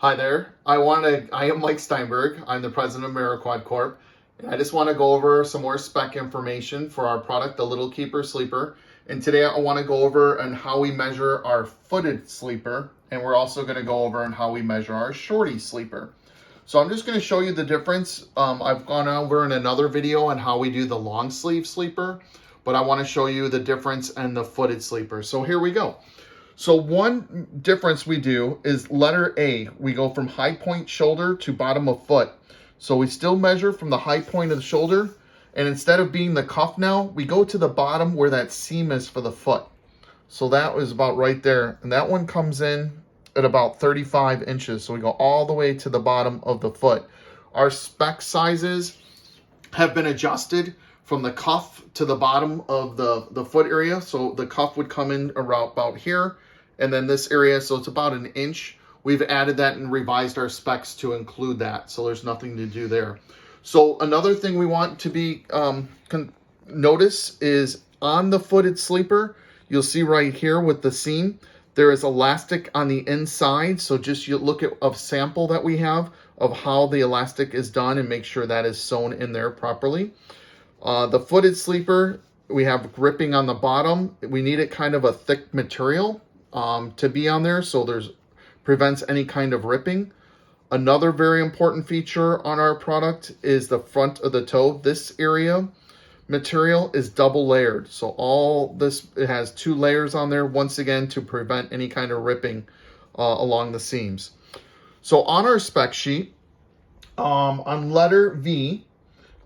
Hi there. I am Mike Steinberg. I'm the president of Miraquad Corp. And I just want to go over some more spec information for our product, the Little Keeper Sleeper. And today I want to go over on how we measure our footed sleeper. And we're also going to go over on how we measure our shorty sleeper. So I'm just going to show you the difference. I've gone over in another video on how we do the long sleeve sleeper, but I want to show you the difference in the footed sleeper. So here we go. So one difference we do is letter A. We go from high point shoulder to bottom of foot. So we still measure from the high point of the shoulder, and instead of being the cuff now, we go to the bottom where that seam is for the foot. So that was about right there. And that one comes in at about 35 inches. So we go all the way to the bottom of the foot. Our spec sizes have been adjusted from the cuff to the bottom of the foot area. So the cuff would come in around about here, and then this area, so it's about an inch. We've added that and revised our specs to include that, so there's nothing to do there. So another thing we want to be notice is on the footed sleeper, you'll see right here with the seam, there is elastic on the inside. So just you look at a sample that we have of how the elastic is done and make sure that is sewn in there properly. The footed sleeper, we have gripping on the bottom. We need it kind of a thick material to be on there, so prevents any kind of ripping. Another very important feature on our product is the front of the toe. This area material is double layered, so all this, it has 2 layers on there, once again to prevent any kind of ripping along the seams. So on our spec sheet, on letter V,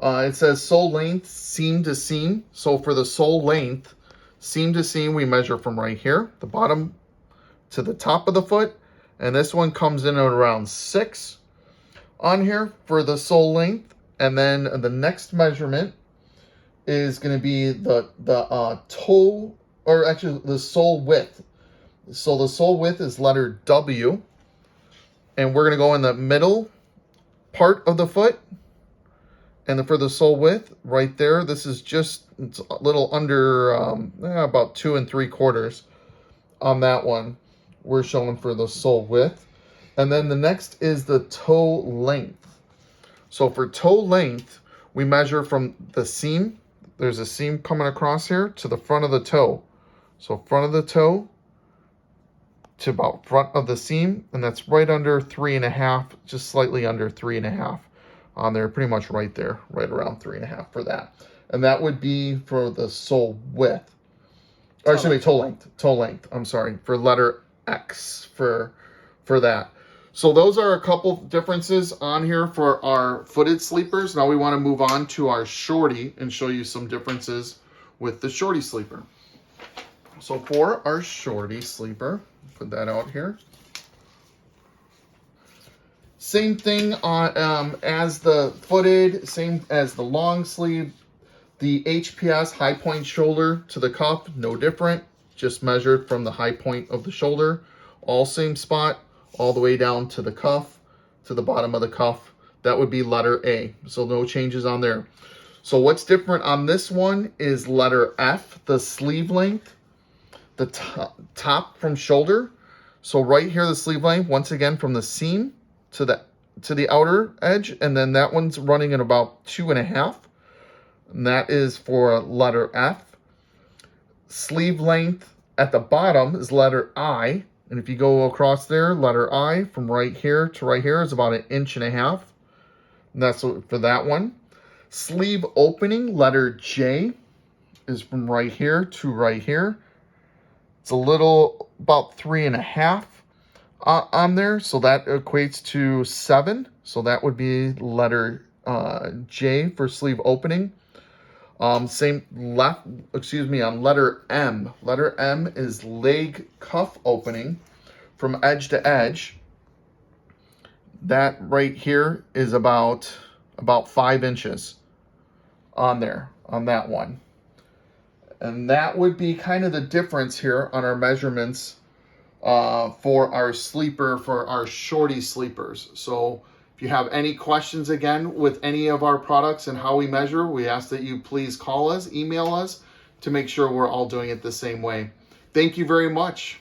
it says sole length seam to seam. So for the sole length seam to seam, we measure from right here, the bottom to the top of the foot, and this one comes in at around 6 on here for the sole length. And then the next measurement is going to be the toe, or actually the sole width. So the sole width is letter W, and we're going to go in the middle part of the foot. And for the sole width right there, this is just, it's a little under about 2 3/4 on that one. We're showing for the sole width. And then the next is the toe length. So for toe length, we measure from the seam. There's a seam coming across here to the front of the toe. So front of the toe to about front of the seam, and that's right under 3.5, just slightly under 3.5 on there, pretty much right there, right around 3.5 for that. And that would be for the sole width. Or excuse me, toe length, I'm sorry, for letter X for that. So those are a couple differences on here for our footed sleepers. Now we want to move on to our shorty and show you some differences with the shorty sleeper. So for our shorty sleeper, put that out here. Same thing on as the footed, same as the long sleeve. The HPS, high point shoulder to the cuff, no different. Just measured from the high point of the shoulder, all same spot, all the way down to the cuff, to the bottom of the cuff. That would be letter A, so no changes on there. So what's different on this one is letter F, the sleeve length, the top from shoulder. So right here, the sleeve length, once again, from the seam to the outer edge, and then that one's running at about 2.5, and that is for letter F. Sleeve length at the bottom is letter I, and if you go across there, letter I from right here to right here is about 1.5 inches, and that's for that one. Sleeve opening, letter J, is from right here to right here. It's a little about 3.5 on there, so that equates to 7. So that would be letter J for sleeve opening. Same on letter M. Letter M is leg cuff opening from edge to edge. That right here is about 5 inches on there, on that one. And that would be kind of the difference here on our measurements for our sleeper, for our shorty sleepers. So if you have any questions again with any of our products and how we measure, we ask that you please call us, email us to make sure we're all doing it the same way. Thank you very much.